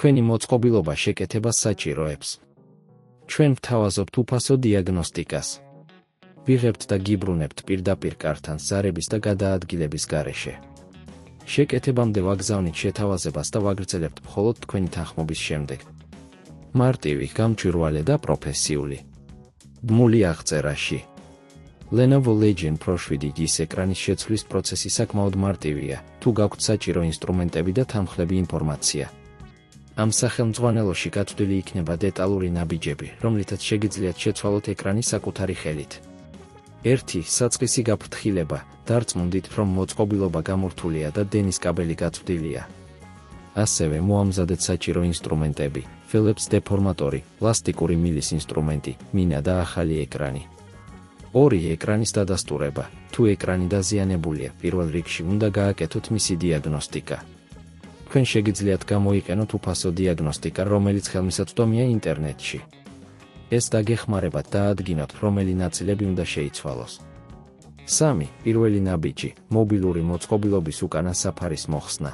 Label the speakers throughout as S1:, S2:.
S1: თქვენი მოწყობილობა შეკეთებას საჭიროებს. ჩვენ ვთავაზობთ უფასო დიაგნოსტიკას. ვიღებთ და გიბრუნებთ პირდაპირ კართან ზარების და გადაადგილების გარეშე. შეკეთებამდე ვაგზავნით შეთავაზებას და ვაგრძელებთ მხოლოდ თქვენი თანხმობის შემდეგ. მარტივი, გამჭვირვალე და პროფესიული. ბმული აღწერაში. Lenovo Legion Pro 7-ის ეკრანის შეცვლის პროცესი საკმაოდ მარტივია, თუ გაქვთ საჭირო ინსტრუმენტები და თანხმლები ინფორმაცია. ამ სახელმძღვანელოში გაწვდილი იქნება დეტალური ნაბიჯები, რომლითაც შეგიძლიათ შეცვალოთ ეკრანი საკუთარი ხელით. 1. საწყისი გაფრთხილება, დარწმუნდით, რომ მოწყობილობა გამორთულია და დენის კაბელი გაწვდილია. ასევე მოამზადეთ საჭირო ინსტრუმენტები, Philips დეფორმატორი, პლასტიკური მილის ინსტრუმენტი, მინა და ახალი ეკრანი. 2. ეკრანის დადასტურება. თუ ეკრანი დაზიანებულია, პირველ რიგში უნდა გააკეთოთ მისი დიაგნოსტიკა. თქვენ შეგიძლიათ გამოიყენოთ უფასო დიაგნოსტიკა, რომელიც ხელმისაწვდომია ინტერნეტში. ეს დაგეხმარებათ დაადგინოთ, რომელი ნაწილები უნდა შეიცვალოს. 3. პირველი ნაბიჯი, მობილური მოწყობილობის უკანა საფარის მოხსნა.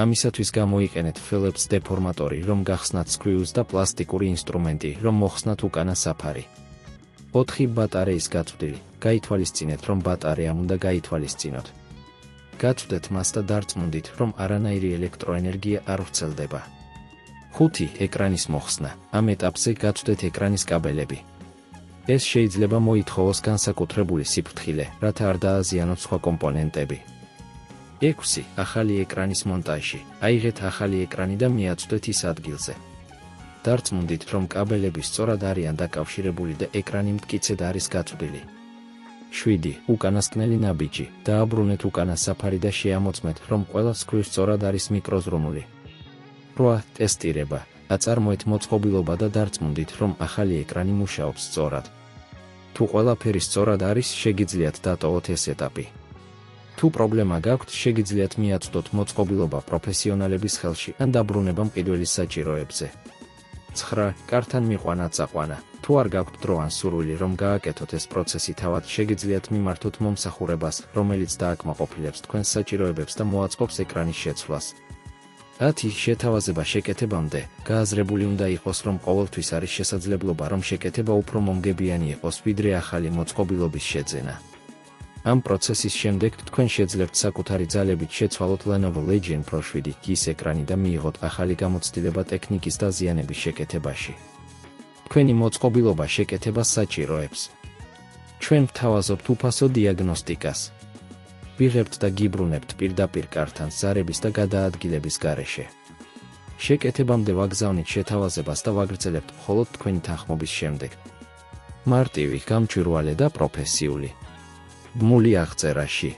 S1: ამისათვის გამოიყენეთ Philips დეფორმატორი, რომ გახსნათ სკრიუს და პლასტიკური ინსტრუმენტი, რომ მოხსნათ უკანა საფარი. 4. ბატარეის გაწვდილი. გაითვალისწინეთ, რომ ბატარეამ უნდა გაითვალისწინოთ. გაწვდეთ მას და დარწმუნდით, რომ არანაირი ელექტროენერგია არ ვრცელდება. 5. ეკრანის მოხსნა. ამ ეტაპზე გაწვდეთ ეკრანის კაბელები. ეს შეიძლება მოითხოვოს განსაკუთრებული სიფრთხილე, რათა არ დააზიანოთ სხვა კომპონენტები. 6. ახალი ეკრანის მონტაჟი. აიღეთ ახალი ეკრანი და მიაწვდეთ ის ადგილზე. დარწმუნდით, რომ კაბელები სწორად არიან დაკავშირებული და ეკრანი მტკიცედ არის გაწვდილი. 7. უკანასკნელი ნაბიჯი. დააბრუნეთ უკანა საფარი და შეამოწმეთ, რომ ყველა სკრუ სწორად არის მიკროზრუნული. 8. ტესტირება. აწარმოეთ მოწყობილობა და დარწმუნდით, რომ ახალი ეკრანი მუშაობს სწორად. თუ ყველაფერი სწორად არის, შეგიძლიათ დატოვოთ ეს ეტაპი. თუ პრობლემა გაქვთ, შეგიძლიათ მიაწვდოთ მოწყობილობა პროფესიონალების ხელში ან დაბრუნება მყიდველის საჭიროებზე. 9. კართან მიყვანა წაყვანა. თუ არ გაქვთ დრო ან სურვილი, რომ გააკეთოთ ეს პროცესი თავად, შეგიძლიათ მიმართოთ მომსახურებას, რომელიც დააკმაყოფილებს თქვენს საჭიროებებს და მოაწყობს ეკრანის შეცვლას. 10. შეთავაზება შეკეთებამდე. გააზრებული უნდა იყოს, რომ ყოველთვის არის შესაძლებლობა, რომ შეკეთება უფრო მომგებიანი იყოს, ვიდრე ახალი მოწყობილობის შეძენა. ამ პროცესის შემდეგ თქვენ შეძლებთ საკუთარი ძალებით შეცვალოთ Lenovo Legion Pro 7-ის ეკრანი და მიიღოთ ახალი გამოცდილება ტექნიკის დაზიანების შეკეთებაში. თქვენი მოწყობილობა შეკეთებას საჭიროებს. ჩვენ ვთავაზობთ უფასო დიაგნოსტიკას. ვიღებთ და გიბრუნებთ პირდაპირ კართან ზარების და გადაადგილების გარეშე. შეკეთებამდე ვაგზავნით შეთავაზებას და ვაგრძელებთ მხოლოდ თქვენი თანხმობის შემდეგ. მარტივი, გამჭვირვალე და პროფესიული. ბმული აღწერაში.